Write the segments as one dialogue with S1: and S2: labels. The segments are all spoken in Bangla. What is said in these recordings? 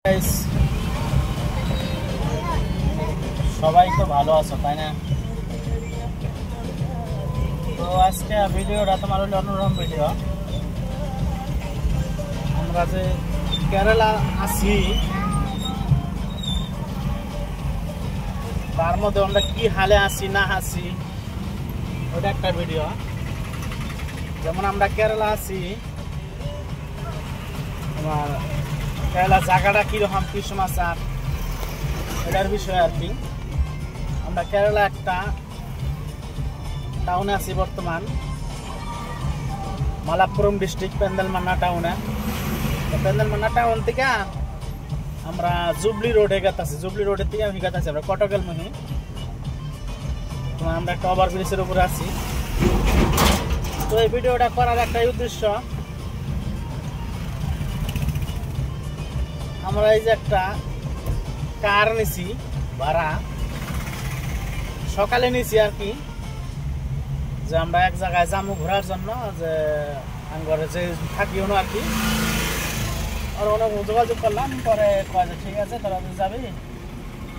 S1: গাইস, সবাই তো ভালো আছো তাই না? তো আজকে ভিডিওটা তোমার হলো অন্যরকম ভিডিও। আমরা যে কেরালা আছি তার মধ্যে আমরা কি হালে আছি না আছি ওটা একটা ভিডিও। যেমন আমরা কেরালা আছি, তোমার কেরালা জায়গাটা কিরকম কি সমাচার এটার বিষয়ে আর কি। আমরা কেরালা একটা টাউনে আছি বর্তমান, মালাপ্পুরম ডিস্ট্রিক্ট পেন্দালমান্না টাউনে। পেন্দালমান্না টাউন থেকে আমরা জুবলি রোডে গেতাছি, জুবলি রোডের থেকে আমি গেতাছি আমরা কটকেলমুহি। আমরা একটা ওভার ব্রিজের উপরে আছি। তো এই ভিডিওটা করার একটাই উদ্দেশ্য, আমরা এই যে একটা কার নিছি ভাড়া, সকালে নিছি আর কি, যে আমরা এক জায়গায় যাবো ঘোরার জন্য, যে ঘরে যে থাকিও না আর কি। আর অনেক যোগাযোগ করলাম, পরে কয় যে ঠিক আছে তোরা যাবি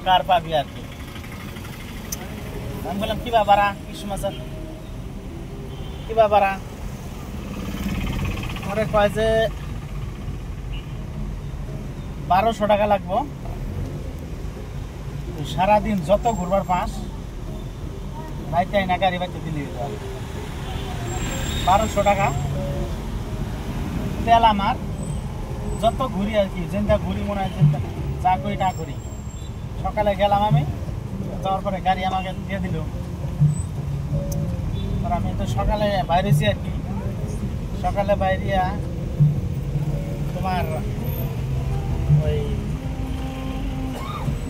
S1: কার পাবি আর কি। আমি বললাম কিবা ভাড়া, কি সমাচার, কিবা ভাড়া? পরে কয় যে 1200 টাকা লাগবো, সারাদিন যত ঘুরবার পাস রাইতে না গাড়ি বাইতে দিলি 1200 টাকা তেল আমার, যত ঘুরি আর কি, যেটা ঘুরি মনে হয় যা করি তা করি। সকালে গেলাম আমি, যাওয়ার পরে গাড়ি আমাকে দিয়ে দিল। আমি তো সকালে বাইরেছি আর কি, সকালে বাইরিয়া তোমার ওই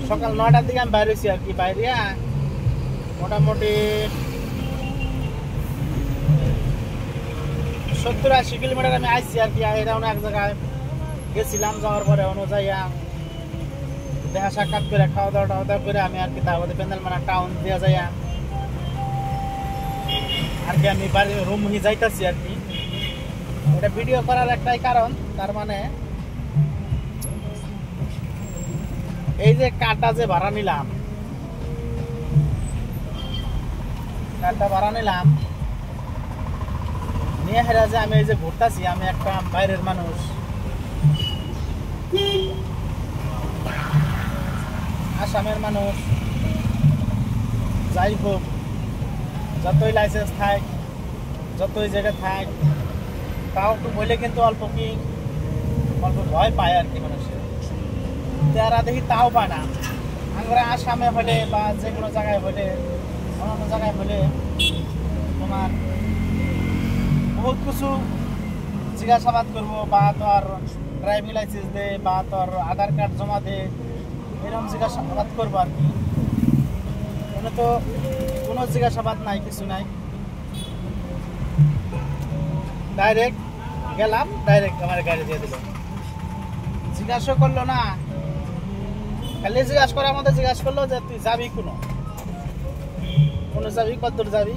S1: সকাল 9টার দিকে আমি বাইরেছি আর কি। বাইরিয়া মোটামুটি 70-80 কিলোমিটার আমি আসছি আর কি। এটা এক জায়গায় গেছিলাম, যাওয়ার পরে অনুযায়ী দেখা সাক্ষাৎ করে খাওয়া দাওয়া করে আমি আর কি তারপরে পেন্দালমান্না টাউন দিয়ে যাই আর কি। আমি বাড়ির রুম নিয়ে যাইতাছি আর কি। এটা ভিডিও করার একটাই কারণ, তার মানে এই যে কারটা যে ভাড়া নিলাম, কারটা ভাড়া নিলাম নিয়ে হেরা যে আমি এই যে ঘুরতাছি, আমি একটা বাইরের মানুষ, আসামের মানুষ। যাই হোক, যতই লাইসেন্স থাক, যতই জায়গা থাক, তাও একটু বলে কিন্তু অল্প ভয় পায় আর কি মানুষের। তারা দেখি তাও পায় না। আমরা আসামে হলে বা যে কোনো জায়গায় হলে, অন্য জায়গায় হলে তোমার বহুত কিছু জিজ্ঞাসাবাদ করবো, বা তোর ড্রাইভিং লাইসেন্স দে, বা তোর আধার কার্ড জমা দে, এরকম জিজ্ঞাসাবাদ করবো আর কি। এখানে তো কোনো জিজ্ঞাসাবাদ নাই, কিছু নাই, ডাইরেক্ট গেলাম, ডাইরেক্ট আমার গাড়ি দিয়ে দিল। জিজ্ঞাসা করলো না, খালি জিজ্ঞাসা করার মধ্যে জিজ্ঞাসা করলো যে তুই যাবি কোনো যাবি, কতদূর যাবি,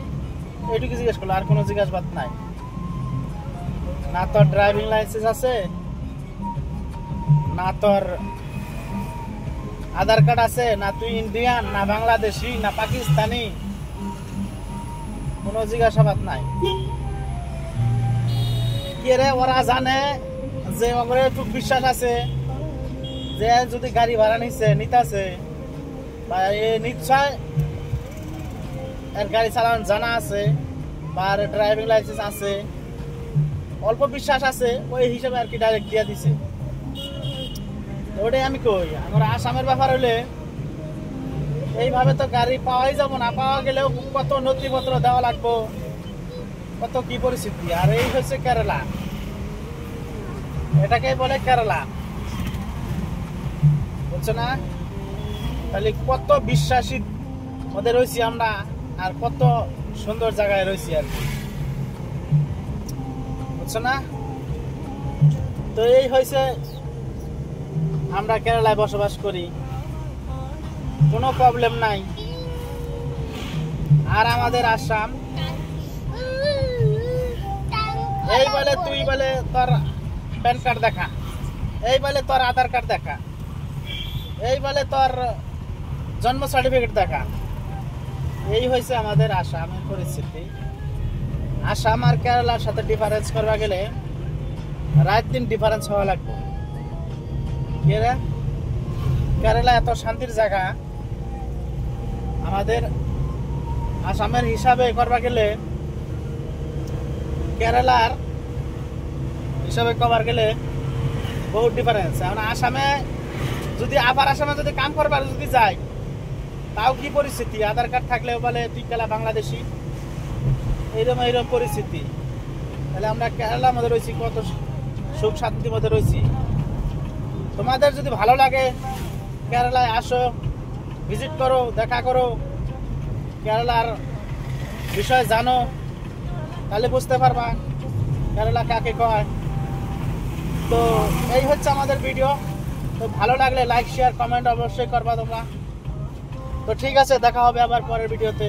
S1: এইটুকু জিজ্ঞেস করলো। আর কোনো জিজ্ঞাসাবাদ নাই। না তোর ড্রাইভিং লাইসেন্স আছে, না তোর আধার কার্ড আছে, না তুই ইন্ডিয়ান, না বাংলাদেশি, না পাকিস্তানি, কোনো জিজ্ঞাসাবাদ নাই। কে রে, ওরা জানে যে ওগুলো একটু বিশ্বাস আছে যে যদি গাড়ি ভাড়া নিতেছে বা নিশ্চয় এর গাড়ি চালানো জানা আছে বা ড্রাইভিং লাইসেন্স আছে, অল্প বিশ্বাস আছে, ওই হিসাবে আর কি ডাইরেক্ট দিয়ে দিছে। ওটাই আমি কই, আমরা আসামের ব্যাপার হলে এইভাবে তো গাড়ি পাওয়াই যাবো না, পাওয়া গেলেও কত নথিপত্র দেওয়া লাগবো, কত কি পরিস্থিতি। আর এই হচ্ছে কেরালা, এটাকেই বলে কেরালা, বুঝছো না? তাহলে কত বিশ্বাসী ওদের রয়েছি আমরা, আর কত সুন্দর জায়গায় রয়েছি আর কি, বুঝছো না? তো এই হয়েছে, আমরা কেরালায় বসবাস করি, কোনো প্রবলেম নাই। আর আমাদের আসাম এই বলে তুই বলে তোর প্যান কার্ড দেখা, এই বলে তোর আধার কার্ড দেখা, এই বলে তোর জন্ম সার্টিফিকেট দেখা। এই হয়েছে আমাদের আসামের পরিস্থিতি। আসাম আর কেরালার সাথে ডিফারেন্স করবা গেলে রাত দিন ডিফারেন্স হওয়া লাগবে। কেরালা এত শান্তির জায়গা, আমাদের আসামের হিসাবে করবা গেলে কেরালার হিসাবে কবার গেলে বহুত ডিফারেন্স। এখন আসামে যদি আবার আসামে যদি কাম করবার যদি যায় তাও কি পরিস্থিতি, আধার কার্ড থাকলেও বলে তুই কেলা বাংলাদেশি, এইরকম পরিস্থিতি। তাহলে আমরা কেরালার মধ্যে রয়েছি, কত সুখ শান্তির মধ্যে রয়েছি। তোমাদের যদি ভালো লাগে কেরালায় আসো, ভিজিট করো, দেখা করো, কেরালার বিষয়ে জানো, তাহলে বুঝতে পারবা কেরালা কাকে কয়। তো এই হচ্ছে আমাদের ভিডিও। তো ভালো লাগলে লাইক শেয়ার কমেন্ট অবশ্যই করবা তোমরা। তো ঠিক আছে, দেখা হবে আবার পরের ভিডিওতে।